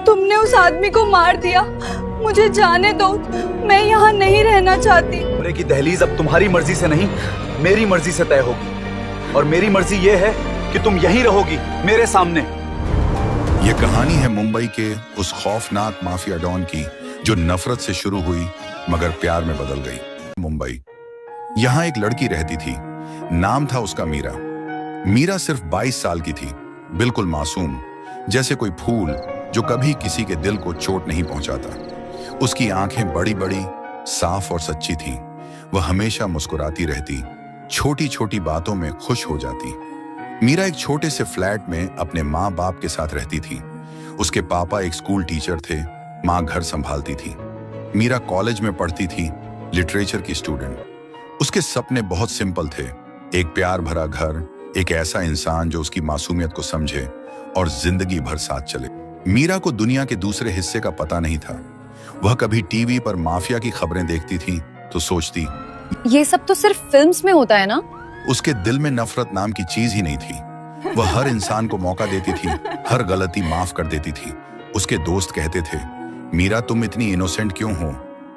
तुमने उस आदमी को मार दिया। मुझे जाने दो, मैं यहाँ नहीं रहना चाहती। कमरे की दहलीज अब तुम्हारी मर्जी से नहीं, मेरी मर्जी से तय होगी। और मेरी मर्जी ये है कि तुम यहीं रहोगी मेरे सामने। ये कहानी है मुंबई के उस खौफनाक माफिया डॉन की जो नफरत से शुरू हुई मगर प्यार में बदल गई। मुंबई, यहाँ एक लड़की रहती थी, नाम था उसका मीरा। मीरा सिर्फ 22 साल की थी, बिल्कुल मासूम, जैसे कोई फूल जो कभी किसी के दिल को चोट नहीं पहुंचाता। उसकी आंखें बड़ी बड़ी, साफ और सच्ची थीं। वह हमेशा मुस्कुराती रहती, छोटी छोटी बातों में खुश हो जाती। मीरा एक छोटे से फ्लैट में अपने माँ बाप के साथ रहती थी। उसके पापा एक स्कूल टीचर थे, माँ घर संभालती थी। मीरा कॉलेज में पढ़ती थी, लिटरेचर की स्टूडेंट। उसके सपने बहुत सिंपल थे, एक प्यार भरा घर, एक ऐसा इंसान जो उसकी मासूमियत को समझे और जिंदगी भर साथ चले। मीरा को दुनिया के दूसरे हिस्से का पता नहीं था। वह कभी टीवी पर माफिया की खबरें देखती थी तो सोचती, ये सब तो सिर्फ फिल्म्स में होता है ना। उसके दिल में नफरत नाम की चीज ही नहीं थी। वह हर इंसान को मौका देती थी, हर गलती माफ कर देती थी। उसके दोस्त कहते थे, मीरा तुम इतनी इनोसेंट क्यों हो,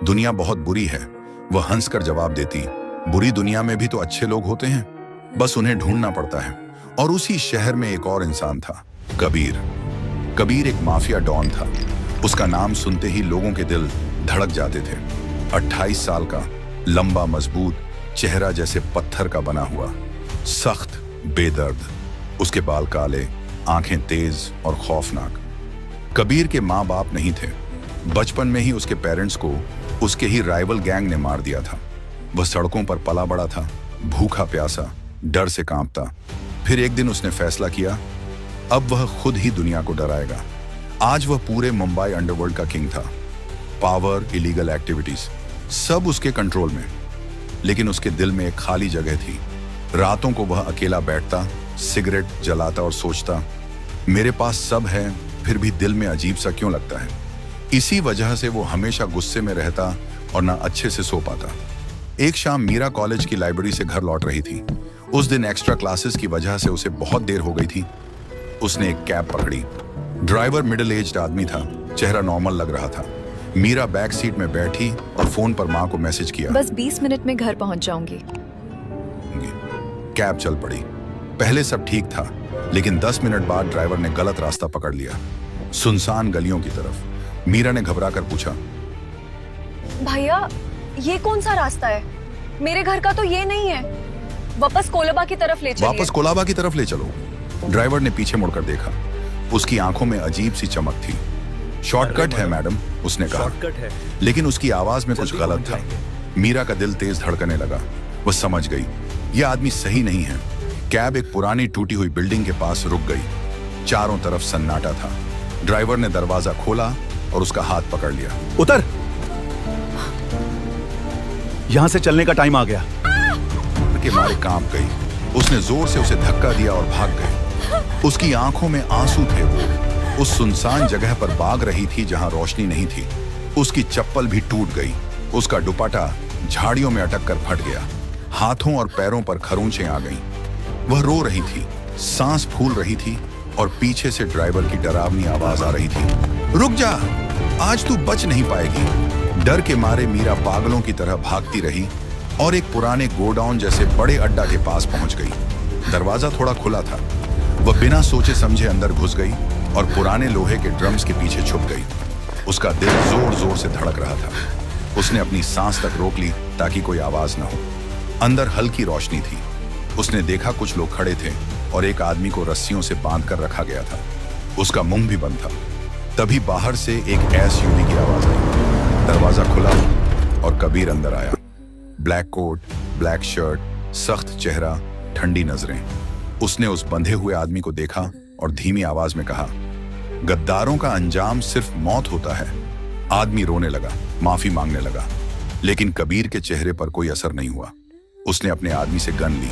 दुनिया बहुत बुरी है। वह हंसकर जवाब देती, बुरी दुनिया में भी तो अच्छे लोग होते हैं, बस उन्हें ढूंढना पड़ता है। और उसी शहर में एक और इंसान था, कबीर। कबीर एक माफिया डॉन था। उसका नाम सुनते ही लोगों के दिल धड़क जाते थे। 28 साल का, लंबा मजबूत, चेहरा जैसे पत्थर का बना हुआ, सख्त, बेदर्द। उसके बाल काले, आंखें तेज और खौफनाक। कबीर के माँ बाप नहीं थे। बचपन में ही उसके पेरेंट्स को उसके ही राइवल गैंग ने मार दिया था। वह सड़कों पर पला बड़ा था, भूखा प्यासा, डर से कांपता। फिर एक दिन उसने फैसला किया, अब वह खुद ही दुनिया को डराएगा। आज वह पूरे मुंबई अंडरवर्ल्ड का किंग था। पावर, इलीगल एक्टिविटीज, सब उसके कंट्रोल में। लेकिन उसके दिल में एक खाली जगह थी। रातों को वह अकेला बैठता, सिगरेट जलाता और सोचता, मेरे पास सब है फिर भी दिल में अजीब सा क्यों लगता है। इसी वजह से वो हमेशा गुस्से में रहता और ना अच्छे से सो पाता। एक शाम मीरा कॉलेज की लाइब्रेरी से घर लौट रही थी। उस दिन एक्स्ट्रा क्लासेस की वजह से उसे बहुत देर हो गई थी। उसने एक कैब पकड़ी। ड्राइवर मिडिल एज्ड आदमी था, चेहरा नॉर्मल लग रहा था। मीरा बैक सीट में बैठी और फोन पर माँ को मैसेज किया, बस 20 मिनट में घर पहुंच जाऊंगी। कैब चल पड़ी। पहले सब ठीक था, लेकिन 10 मिनट बाद ड्राइवर ने गलत रास्ता पकड़ लिया, सुनसान गलियों की तरफ। मीरा ने घबराकर पूछा, भैया ये कौन सा रास्ता है, मेरे घर का तो ये नहीं है, वापस कोलाबा की तरफ ले चलिए। वापस कोलाबा की तरफ ले चलो। ड्राइवर ने पीछे मुड़कर देखा। उसकी आंखों में अजीब सी चमक थी। शॉर्टकट है मैडम, उसने कहा, लेकिन उसकी आवाज में कुछ गलत था। मीरा का दिल तेज धड़कने लगा। वह समझ गई, यह आदमी सही नहीं है। कैब एक पुरानी टूटी हुई बिल्डिंग के पास रुक गई। चारों तरफ सन्नाटा था। ड्राइवर ने दरवाजा खोला और उसका हाथ पकड़ लिया। उतर, यहां से चलने का टाइम आ गया। के मारे कांप गई। उसने जोर से उसे धक्का दिया और भाग गए। उसकी आंखों में आंसू थे। वो उस सुनसान जगह पर भाग रही थी जहां रोशनी नहीं थी। उसकी चप्पल भी टूट गई। उसका दुपट्टा झाड़ियों में अटक कर फट गया। हाथों और पैरों पर खरोंचें आ गईं। वह रो रही थी, सांस फूल रही थी और पीछे से ड्राइवर की डरावनी आवाज आ रही थी, रुक जा, आज तू बच नहीं पाएगी। डर के मारे मीरा पागलों की तरह भागती रही और एक पुराने गोडाउन जैसे बड़े अड्डा के पास पहुंच गई। दरवाजा थोड़ा खुला था। वह बिना सोचे समझे अंदर घुस गई और पुराने लोहे के ड्रम्स के पीछे छुप गई। उसका दिल जोर जोर से धड़क रहा था। उसने अपनी सांस तक रोक ली ताकि कोई आवाज न हो। अंदर हल्की रोशनी थी। उसने देखा कुछ लोग खड़े थे और एक आदमी को रस्सियों से बांध कर रखा गया था। उसका मुंह भी बंद था। तभी बाहर से एक एसयूवी की आवाज आई। दरवाजा खुला और कबीर अंदर आया। ब्लैक कोट, ब्लैक शर्ट, सख्त चेहरा, ठंडी नजरें। उसने उस बंधे हुए आदमी को देखा और धीमी आवाज में कहा, गद्दारों का अंजाम सिर्फ मौत होता है। आदमी रोने लगा, माफी मांगने लगा, लेकिन कबीर के चेहरे पर कोई असर नहीं हुआ। उसने अपने आदमी से गन ली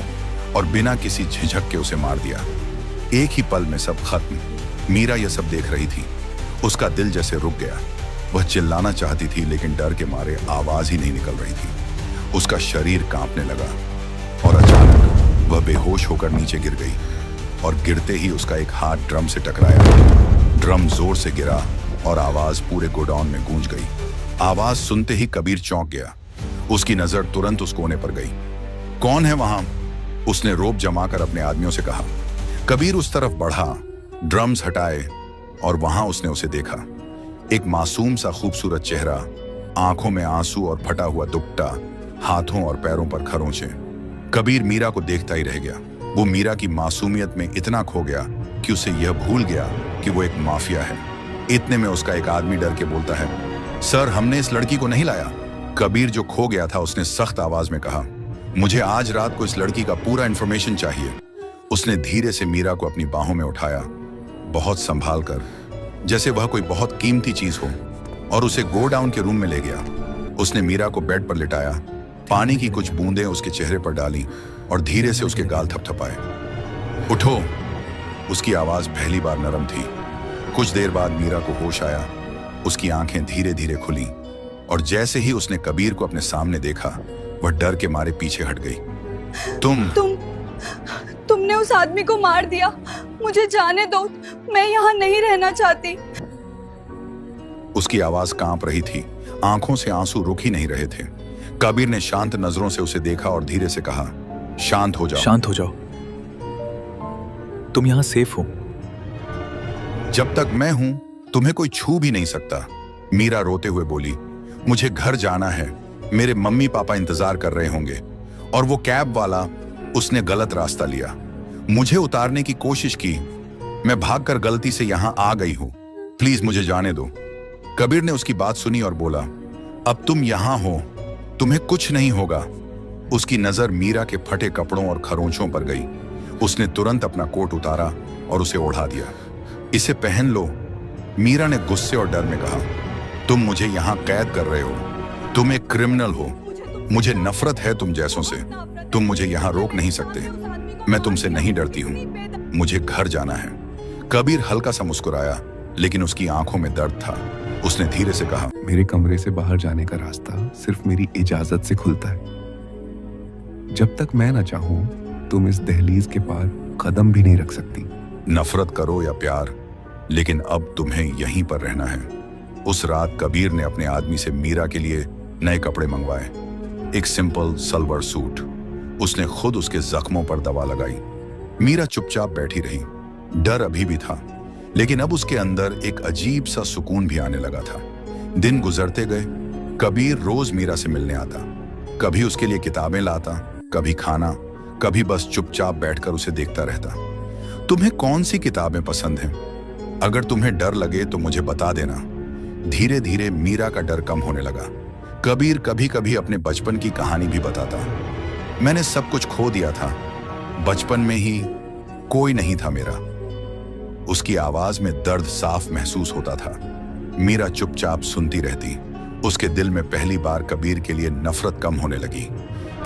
और बिना किसी झिझक के उसे मार दिया। एक ही पल में सब खत्म। मीरा यह सब देख रही थी। उसका दिल जैसे रुक गया। वह चिल्लाना चाहती थी लेकिन डर के मारे आवाज ही नहीं निकल रही थी। उसका शरीर कांपने लगा और अचानक वह बेहोश होकर नीचे गिर गई और गिरते ही उसका एक हाथ ड्रम से टकराया। ड्रम जोर से गिरा और आवाज पूरे गोडाउन में गूंज गई। आवाज सुनते ही कबीर चौंक गया। उसकी नजर तुरंत उस कोने पर गई। कौन है वहां? उसने रोप जमाकर अपने आदमियों से कहा। कबीर उस तरफ बढ़ा, ड्रम्स हटाए और वहां उसने उसे देखा। एक मासूम सा खूबसूरत चेहरा, आंखों में आंसू और फटा हुआ दुपट्टा, हाथों और पैरों पर खरोंचे। कबीर मीरा को देखता ही रह गया। वो मीरा की मासूमियत में इतना खो गया कि उसे यह भूल गया कि वो एक माफिया है। इतने में उसका एक आदमी डर के बोलता है, सर, हमने इस लड़की को नहीं लाया। कबीर जो खो गया था, उसने सख्त आवाज में कहा, मुझे आज रात को इस लड़की का पूरा इंफॉर्मेशन चाहिए। उसने धीरे से मीरा को अपनी बाहों में उठाया, बहुत संभाल कर, जैसे वह कोई बहुत कीमती चीज हो, और उसे गोडाउन के रूम में ले गया। उसने मीरा को बेड पर लिटाया, पानी की कुछ बूंदें उसके चेहरे पर डाली और धीरे से उसके गाल थपथपाए। उठो। उसकी आवाज पहली बार नरम थी। कुछ देर बाद मीरा को होश आया। उसकी आंखें धीरे धीरे खुली और जैसे ही उसने कबीर को अपने सामने देखा, वह डर के मारे पीछे हट गई। तुमने उस आदमी को मार दिया। मुझे जाने दो, मैं यहाँ नहीं रहना चाहती। उसकी आवाज कांप रही थी, आंखों से आंसू रुक ही नहीं रहे थे। कबीर ने शांत नजरों से उसे देखा और धीरे से कहा, शांत हो जाओ। शांत हो जाओ, तुम यहां सेफ हो। जब तक मैं हूं, तुम्हें कोई छू भी नहीं सकता। मीरा रोते हुए बोली, मुझे घर जाना है, मेरे मम्मी पापा इंतजार कर रहे होंगे, और वो कैब वाला, उसने गलत रास्ता लिया, मुझे उतारने की कोशिश की, मैं भागकर गलती से यहां आ गई हूं, प्लीज मुझे जाने दो। कबीर ने उसकी बात सुनी और बोला, अब तुम यहां हो, तुम्हें कुछ नहीं होगा। उसकी नजर मीरा के फटे कपड़ों और खरोंचों पर गई। उसने तुरंत अपना कोट उतारा और उसे ओढ़ा दिया। इसे पहन लो। मीरा ने गुस्से और डर में कहा, तुम मुझे यहां कैद कर रहे हो, तुम एक क्रिमिनल हो, मुझे नफरत है तुम जैसों से, तुम मुझे यहां रोक नहीं सकते, मैं तुमसे नहीं डरती हूं, मुझे घर जाना है। कबीर हल्का सा मुस्कुराया, लेकिन उसकी आंखों में दर्द था। उसने धीरे से कहा, मेरे कमरे से बाहर जाने का रास्ता सिर्फ मेरी इजाजत से खुलता है। जब तक मैं ना चाहूं, तुम इस दहलीज के पार कदम भी नहीं रख सकती। नफरत करो या प्यार, लेकिन अब तुम्हें यहीं पर रहना है। उस रात कबीर ने अपने आदमी से मीरा के लिए नए कपड़े मंगवाए, एक सिंपल सलवार सूट। उसने खुद उसके जख्मों पर दवा लगाई। मीरा चुपचाप बैठी रही। डर अभी भी था, लेकिन अब उसके अंदर एक अजीब सा सुकून भी आने लगा था। दिन गुजरते गए। कबीर रोज मीरा से मिलने आता, कभी उसके लिए किताबें लाता, कभी खाना, कभी बस चुपचाप बैठकर उसे देखता रहता। तुम्हें कौन सी किताबें पसंद हैं? अगर तुम्हें डर लगे तो मुझे बता देना। धीरे धीरे मीरा का डर कम होने लगा। कबीर कभी कभी अपने बचपन की कहानी भी बताता। मैंने सब कुछ खो दिया था, बचपन में ही कोई नहीं था मेरा। उसकी आवाज में दर्द साफ महसूस होता था। मीरा चुपचाप सुनती रहती। उसके दिल में पहली बार कबीर के लिए नफरत कम होने लगी।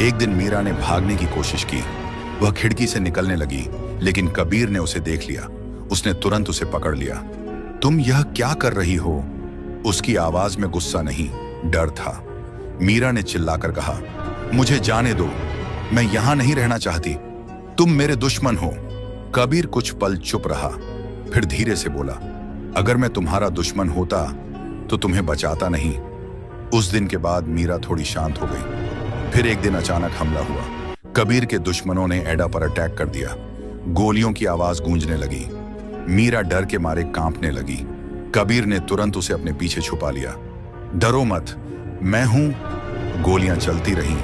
एक दिन मीरा ने भागने की कोशिश की। वह खिड़की से निकलने लगी, लेकिन कबीर ने उसे देख लिया। उसने तुरंत उसे पकड़ लिया। तुम यह क्या कर रही हो? उसकी आवाज में गुस्सा नहीं, डर था। मीरा ने चिल्लाकर कहा, मुझे जाने दो, मैं यहां नहीं रहना चाहती, तुम मेरे दुश्मन हो। कबीर कुछ पल चुप रहा, फिर धीरे से बोला, अगर मैं तुम्हारा दुश्मन होता तो तुम्हें बचाता नहीं। उस दिन के बाद मीरा थोड़ी शांत हो गई। फिर एक दिन अचानक हमला हुआ। कबीर के दुश्मनों ने एडा पर अटैक कर दिया। गोलियों की आवाज गूंजने लगी। मीरा डर के मारे कांपने लगी। कबीर ने तुरंत उसे अपने पीछे छुपा लिया। डरो मत, मैं हूं। गोलियां चलती रहीं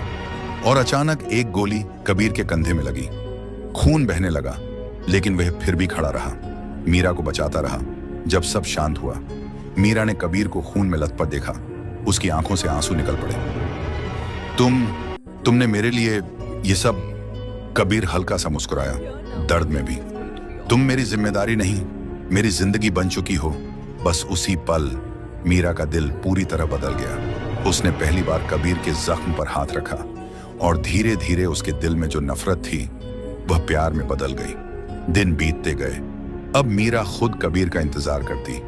और अचानक एक गोली कबीर के कंधे में लगी। खून बहने लगा, लेकिन वह फिर भी खड़ा रहा, मीरा को बचाता रहा। जब सब शांत हुआ, मीरा ने कबीर को खून में लथपथ देखा। उसकी आंखों से आंसू निकल पड़े। तुमने मेरे लिए ये सब? कबीर हल्का सा मुस्कुराया, दर्द में भी। तुम मेरी जिम्मेदारी नहीं, मेरी जिंदगी बन चुकी हो। बस उसी पल मीरा का दिल पूरी तरह बदल गया। उसने पहली बार कबीर के जख्म पर हाथ रखा और धीरे धीरे उसके दिल में जो नफरत थी वह प्यार में बदल गई। दिन बीतते गए। अब मीरा खुद कबीर का इंतजार करती।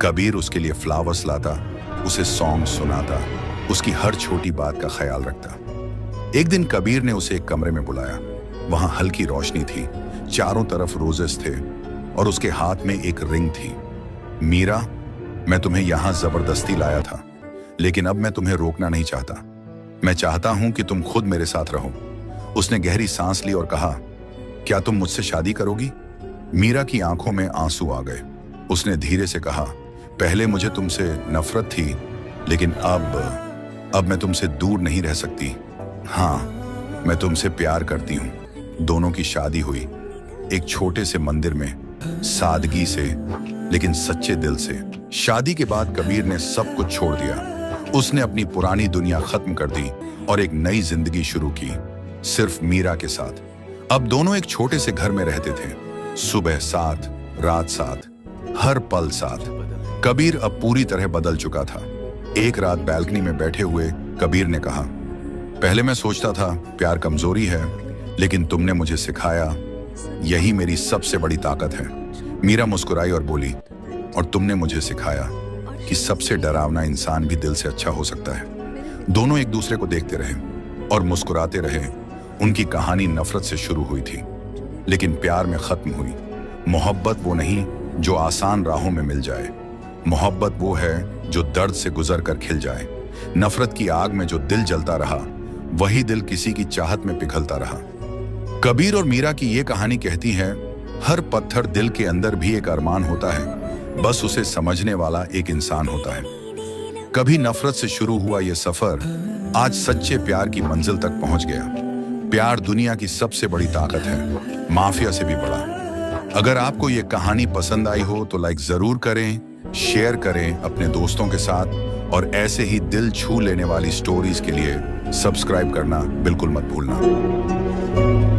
कबीर उसके लिए फ्लावर्स लाता, उसे सॉन्ग सुनाता, उसकी हर छोटी बात का ख्याल रखता। एक दिन कबीर ने उसे एक कमरे में बुलाया। वहां हल्की रोशनी थी, चारों तरफ रोजेस थे और उसके हाथ में एक रिंग थी। मीरा, मैं तुम्हें यहां जबरदस्ती लाया था, लेकिन अब मैं तुम्हें रोकना नहीं चाहता। मैं चाहता हूं कि तुम खुद मेरे साथ रहो। उसने गहरी सांस ली और कहा, क्या तुम मुझसे शादी करोगी? मीरा की आंखों में आंसू आ गए। उसने धीरे से कहा, पहले मुझे तुमसे नफरत थी, लेकिन अब मैं तुमसे दूर नहीं रह सकती। हाँ, मैं तुमसे प्यार करती हूँ। दोनों की शादी हुई, एक छोटे से मंदिर में, सादगी से लेकिन सच्चे दिल से। शादी के बाद कबीर ने सब कुछ छोड़ दिया। उसने अपनी पुरानी दुनिया खत्म कर दी और एक नई जिंदगी शुरू की, सिर्फ मीरा के साथ। अब दोनों एक छोटे से घर में रहते थे। सुबह साथ, रात साथ, हर पल साथ। कबीर अब पूरी तरह बदल चुका था। एक रात बैल्कनी में बैठे हुए कबीर ने कहा, पहले मैं सोचता था प्यार कमजोरी है, लेकिन तुमने मुझे सिखाया यही मेरी सबसे बड़ी ताकत है। मीरा मुस्कुराई और बोली, और तुमने मुझे सिखाया कि सबसे डरावना इंसान भी दिल से अच्छा हो सकता है। दोनों एक दूसरे को देखते रहे और मुस्कुराते रहे। उनकी कहानी नफरत से शुरू हुई थी, लेकिन प्यार में खत्म हुई। मोहब्बत वो नहीं जो आसान राहों में मिल जाए। मोहब्बत वो है जो दर्द से गुजर कर खिल जाए। नफरत की आग में जो दिल जलता रहा, वही दिल किसी की चाहत में पिघलता रहा। कबीर और मीरा की ये कहानी कहती है, हर पत्थर दिल के अंदर भी एक अरमान होता है, बस उसे समझने वाला एक इंसान होता है। कभी नफरत से शुरू हुआ ये सफर आज सच्चे प्यार की मंजिल तक पहुंच गया। प्यार दुनिया की सबसे बड़ी ताकत है, माफिया से भी बड़ा। अगर आपको ये कहानी पसंद आई हो तो लाइक जरूर करें, शेयर करें अपने दोस्तों के साथ, और ऐसे ही दिल छू लेने वाली स्टोरीज के लिए सब्सक्राइब करना बिल्कुल मत भूलना।